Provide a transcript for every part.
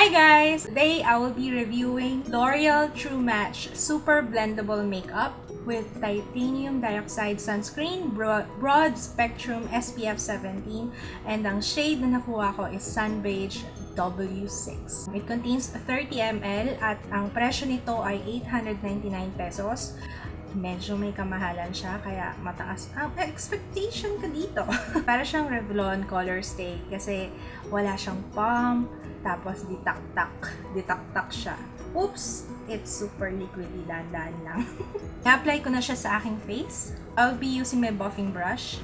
Hi guys! Today I will be reviewing L'Oreal True Match Super Blendable Makeup with Titanium Dioxide Sunscreen, Broad Spectrum SPF 17, and ang shade na nakuha ko is Sun Beige W6. It contains 30 ml at ang presyo nito ay 899 pesos. Medyo may kamahalan siya, kaya mataas ang expectation ka dito. Para siyang Revlon Color Stay kasi wala siyang pump, tapos ditaktak siya. Oops! It's super liquidy, dahan-dahan lang. I-apply ko na siya sa aking face. I'll be using my buffing brush.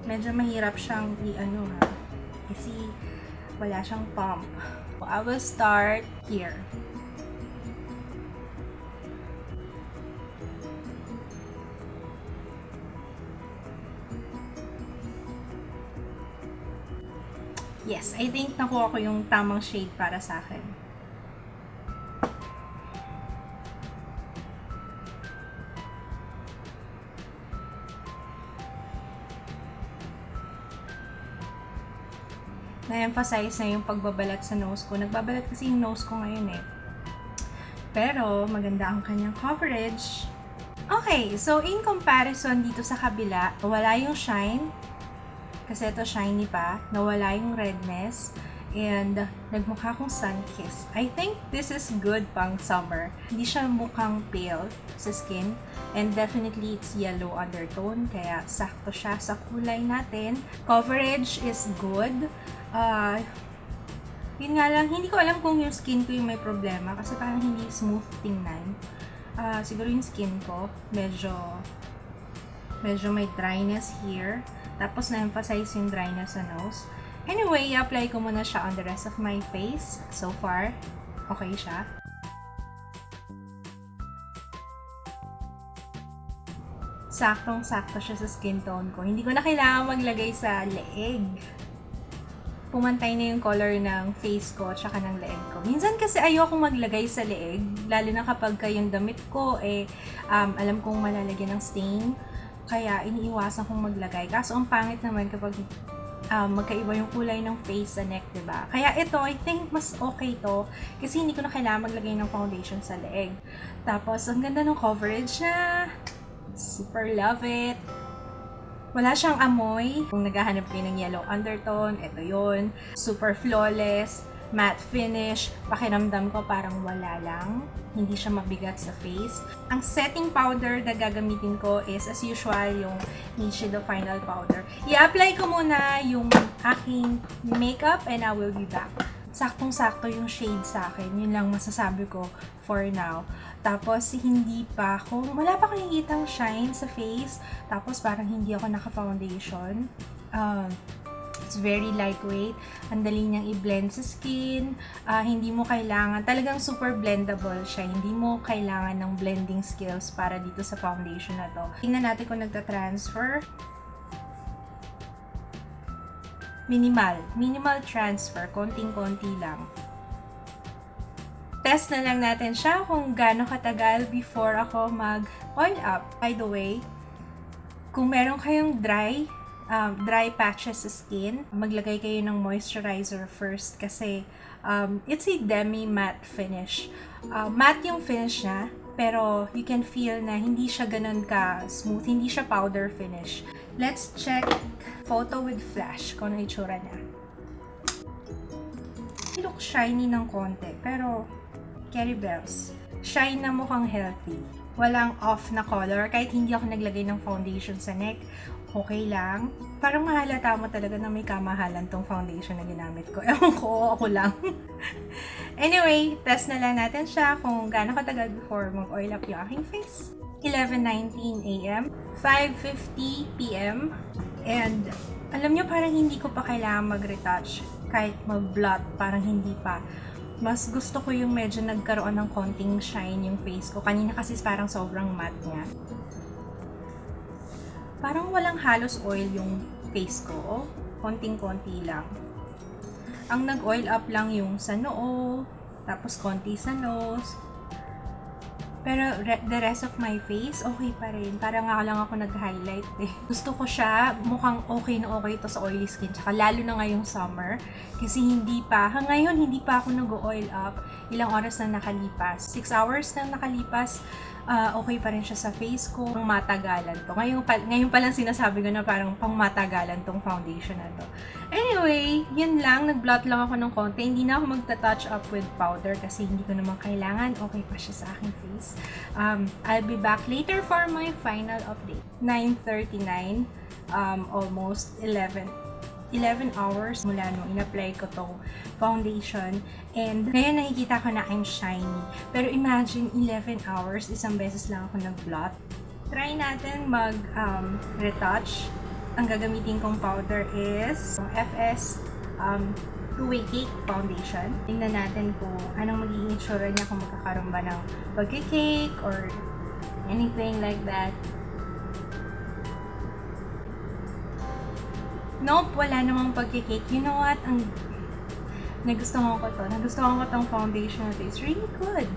Medyo mahirap siyang kasi wala siyang pump. I will start here. Yes, I think nakuha ko yung tamang shade para sa akin. Na-emphasize na yung pagbabalat sa nose ko. Nagbabalat kasi yung nose ko ngayon eh. Pero maganda ang kanyang coverage. Okay, so in comparison dito sa kabila, wala yung shine. Kasi ito shiny pa, nawala yung redness, and nagmukha akong sun-kissed. I think this is good pang summer. Hindi siya mukhang pale sa skin, and definitely it's yellow undertone, kaya sakto siya sa kulay natin. Coverage is good. Yun nga lang, hindi ko alam kung yung skin ko yung may problema, kasi parang hindi smooth tingnan. Siguro yung skin ko, medyo may dryness here. Tapos na-emphasize yung dryness sa nose. Anyway, i-apply ko muna siya on the rest of my face. So far, okay siya. Saktong-sakto siya sa skin tone ko. Hindi ko na kailangan maglagay sa leeg. Pumantay na yung color ng face ko tsaka ng leeg ko. Minsan kasi ayoko maglagay sa leeg, lalo na kapag yung damit ko alam kong malalagyan ng stain. Kaya iniiwasan kong maglagay. Kaso ang pangit naman kapag magkaiba yung kulay ng face sa neck, diba? Kaya ito, I think mas okay to kasi hindi ko na kailangan maglagay ng foundation sa leeg. Tapos, ang ganda ng coverage na. Super love it. Wala siyang amoy. Kung naghahanap kayo ng yellow undertone, ito yun. Super flawless. Matte finish. Pakiramdam ko parang wala lang. Hindi siya mabigat sa face. Ang setting powder na gagamitin ko is as usual yung Nichido Final Powder. I-apply ko muna yung aking makeup and I will be back. Saktong-sakto yung shade sa akin. Yun lang masasabi ko for now. Tapos wala pa akong nakikitang shine sa face. Tapos parang hindi ako naka-foundation. It's very lightweight. Ang dali niyang i-blend sa skin. Hindi mo kailangan, talagang super blendable siya. Hindi mo kailangan ng blending skills para dito sa foundation na to. Tingnan natin kung nagta-transfer. Minimal transfer. Konting-konti lang. Test na lang natin siya kung gaano katagal before ako mag-oil up. By the way, kung meron kayong dry patches sa skin, maglagay kayo ng moisturizer first kasi it's a demi-matte finish. Matte yung finish niya, pero you can feel na hindi siya ganun ka-smooth, hindi siya powder finish. Let's check photo with flash kung ano itsura niya. It looks shiny ng konti, pero Carrie Bells. Shine na mukhang healthy. Walang off na color, kahit hindi ako naglagay ng foundation sa neck, okay lang. Parang mahalata mo talaga na may kamahalan tong foundation na ginamit ko. Ewan ko, ako lang. Anyway, test na lang natin siya kung gaano katagal before mag-oil up yung aking face. 11:19 a.m., 5:50 p.m. And alam nyo, parang hindi ko pa kailangan mag-retouch. Kahit mag-blot, parang hindi pa. Mas gusto ko yung medyo nagkaroon ng konting shine yung face ko. Kanina kasi parang sobrang matte niya. Parang walang halos oil yung face ko. Konting-konti lang. Ang nag-oil up lang yung sa noo, tapos konti sa nose. Pero the rest of my face, okay pa rin. Parang nga lang ako nag-highlight eh. Gusto ko siya, mukhang okay na okay ito sa oily skin. Tsaka lalo na ngayong summer. Kasi ngayon hindi pa ako nag-oil up. Ilang oras na nakalipas. 6 hours na nakalipas. Okay pa rin siya sa face ko. Pang matagalan to. Ngayon pa lang sinasabi ko na parang pang matagalan tong foundation na to. Anyway, yun lang. Nag-blot lang ako ng konti. Hindi na ako magta-touch up with powder kasi hindi ko naman kailangan. Okay pa siya sa aking face. I'll be back later for my final update. 9:39, almost 11 hours mula nung in-apply ko tong foundation. And ngayon nakikita ko na I'm shiny. Pero imagine, 11 hours, isang beses lang ako nag-blot. Try natin mag-retouch. Ang gagamitin kong powder is FS Two-Way Cake Foundation. Tingnan natin kung anong magiging itsura niya, kung magkakaroon ba ng pagkikake or anything like that. Nope, wala namang pagkikake. You know what? Nagustuhan ko to. Nagustuhan ko tong foundation na to. It's really good.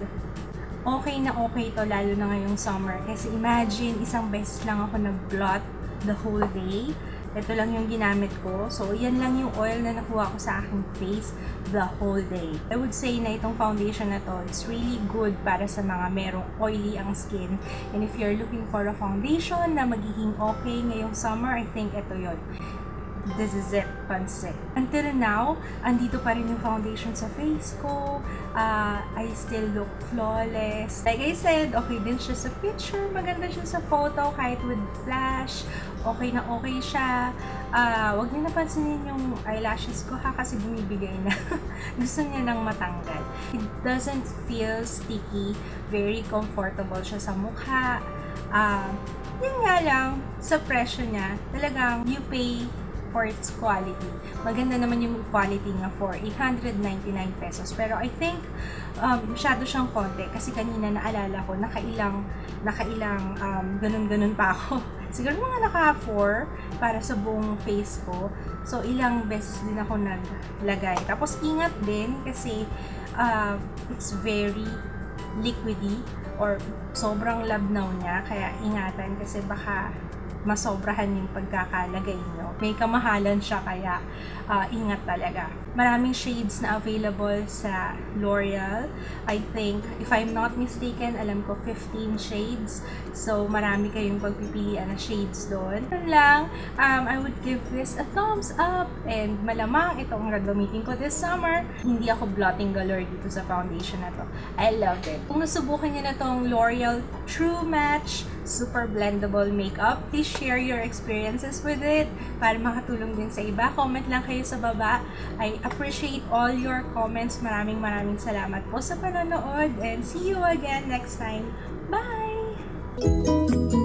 Okay na okay to, lalo na ngayong summer. Kasi imagine, isang beses lang ako nag-blot the whole day. Ito lang yung ginamit ko. So, yan lang yung oil na nakuha ko sa aking face the whole day. I would say na itong foundation na to, it's really good para sa mga merong oily ang skin. And if you're looking for a foundation na magiging okay ngayong summer, I think ito yun. This is it, pansin. Until now, andito pa rin yung foundation sa face ko. I still look flawless. Like I said, okay din siya sa picture. Maganda siya sa photo, kahit with flash. Okay na okay siya. Wag niyo napansinin yung eyelashes ko ha, kasi bumibigay na. Gusto niya nang matanggal. It doesn't feel sticky. Very comfortable siya sa mukha. Yun nga lang, sa presyo niya, talagang you pay for its quality. Maganda naman yung quality niya for 899 pesos. Pero I think masyado siyang konti kasi kanina naalala ko nakailang ganun-ganun pa ako. Siguro mga naka 4 para sa buong face ko. So ilang beses din ako naglagay. Tapos ingat din kasi it's very liquidy or sobrang labnaw niya, kaya ingatan kasi baka masobrahan yung pagkakalagay nyo. May kamahalan siya, kaya ingat talaga. Maraming shades na available sa L'Oreal. I think, if I'm not mistaken, alam ko 15 shades. So, marami kayong pagpipilian na shades doon. Yun lang, I would give this a thumbs up. And malamang itong gagamitin ko this summer. Hindi ako blotting galore dito sa foundation na to. I love it. Kung nasubukan nyo na tong L'Oreal True Match Super Blendable Makeup, please share your experiences with it para makatulong din sa iba. Comment lang kayo sa baba. I appreciate all your comments. Maraming salamat po sa panonood and see you again next time. Bye!